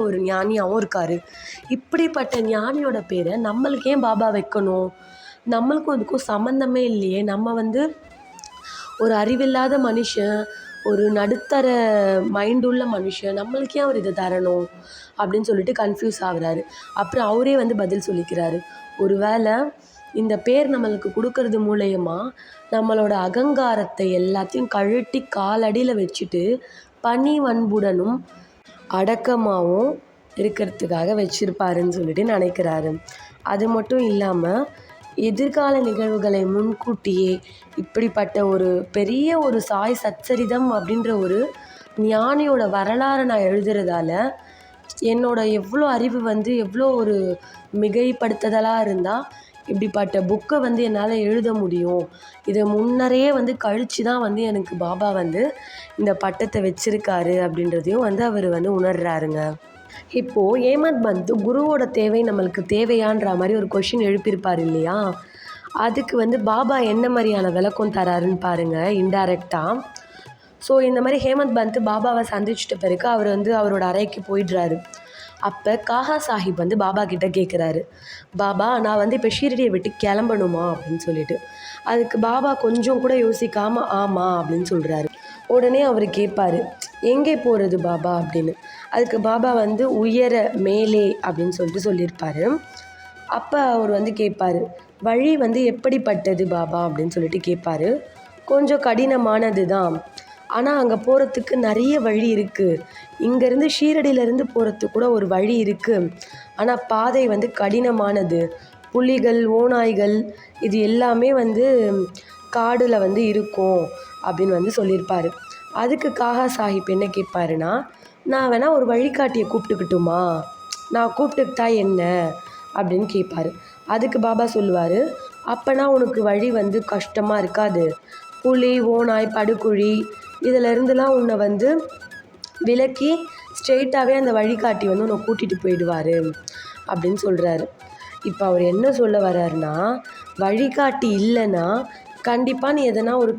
ஒரு ஞானியாகவும் இருக்கார். இப்படிப்பட்ட ஞானியோட பேரை நம்மளுக்கு ஏன் பாபா வைக்கணும்? நம்மளுக்கும் அதுக்கும் சம்மந்தமே இல்லையே. நம்ம வந்து ஒரு அறிவில்லாத மனுஷன், ஒரு நடுத்தர மைண்ட் உள்ள மனுஷன், நம்மளுக்கு ஏன் அவர் இதை தரணும் அப்படின்னு சொல்லிட்டு கன்ஃப்யூஸ் ஆகுறாரு. அப்புறம் அவரே வந்து பதில் சொல்லிக்கிறாரு. ஒரு வேளை இந்த பேர் நம்மளுக்கு கொடுக்கறது மூலயமா நம்மளோட அகங்காரத்தை எல்லாத்தையும் கழட்டி காலடியில் வச்சுட்டு பணிவன்புடனும் அடக்கமாகவும் இருக்கிறதுக்காக வச்சுருப்பாருன்னு சொல்லிட்டு நினைக்கிறாரு. அது மட்டும் இல்லாமல் எதிர்கால நிகழ்வுகளை முன்கூட்டியே இப்படிப்பட்ட ஒரு பெரிய ஒரு சாய் சச்சரிதம் அப்படின்ற ஒரு ஞானியோட வரலாறை நான் எழுதுறதால என்னோட எவ்வளோ அறிவு வந்து எவ்வளோ ஒரு மிகைப்படுத்துதலாக இருந்தால் இப்படிப்பட்ட புக்கை வந்து என்னால் எழுத முடியும். இதை முன்னரே வந்து கழித்து தான் வந்து எனக்கு பாபா வந்து இந்த பட்டத்தை வச்சுருக்காரு அப்படின்றதையும் வந்து அவர் வந்து உணர்றாருங்க. இப்போது ஏமத் பந்து குருவோட தேவை நம்மளுக்கு தேவையான்ற மாதிரி ஒரு கொஷின் எழுப்பியிருப்பார் இல்லையா? அதுக்கு வந்து பாபா என்ன மாதிரியான விளக்கம் தராருன்னு பாருங்கள் இன்டைரக்டாக. ஸோ இந்த மாதிரி ஹேமந்த் பந்த் பாபாவை சந்திச்சிட்ட பிறகு அவர் வந்து அவரோட அறைக்கு போயிடுறாரு. அப்போ காஹா சாஹிப் வந்து பாபா கிட்ட கேட்குறாரு, பாபா நான் வந்து இப்போ ஷீரடியை விட்டு கிளம்பணுமா அப்படின்னு சொல்லிட்டு. அதுக்கு பாபா கொஞ்சம் கூட யோசிக்காமல் ஆமாம் அப்படின்னு சொல்கிறாரு. உடனே அவர் கேட்பார், எங்கே போகிறது பாபா அப்படின்னு. அதுக்கு பாபா வந்து உயர மேலே அப்படின்னு சொல்லிட்டு சொல்லியிருப்பார். அப்போ அவர் வந்து கேட்பார், வழி வந்து எப்படிப்பட்டது பாபா அப்படின்னு சொல்லிட்டு கேட்பார். கொஞ்சம் கடினமானது தான், ஆனால் அங்கே போகிறதுக்கு நிறைய வழி இருக்குது. இங்கேருந்து ஷீரடியிலேருந்து போகிறதுக்கு கூட ஒரு வழி இருக்குது, ஆனால் பாதை வந்து கடினமானது. புலிகள், ஓநாய்கள் இது எல்லாமே வந்து காடில் வந்து இருக்கும் அப்படின்னு வந்து சொல்லியிருப்பார். அதுக்கு காஹா சாஹிப் என்ன கேட்பாருன்னா, நான் வேணால் ஒரு வழிகாட்டியை கூப்பிட்டுக்கிட்டுமா, நான் கூப்பிட்டுக்கிட்டா என்ன அப்படின்னு கேட்பார். அதுக்கு பாபா சொல்லுவார், அப்போனா உனக்கு வழி வந்து கஷ்டமாக இருக்காது. புலி, ஓநாய், படுகுழி இதிலேருந்துலாம் உன்னை வந்து விலக்கி ஸ்ட்ரெயிட்டாகவே அந்த வழிகாட்டி வந்து உன்னை கூட்டிகிட்டு போயிடுவார் அப்படின்னு சொல்கிறாரு. இப்போ அவர் என்ன சொல்ல வர்றாருன்னா, வழிகாட்டி இல்லைன்னா கண்டிப்பாக நீ எதனா ஒரு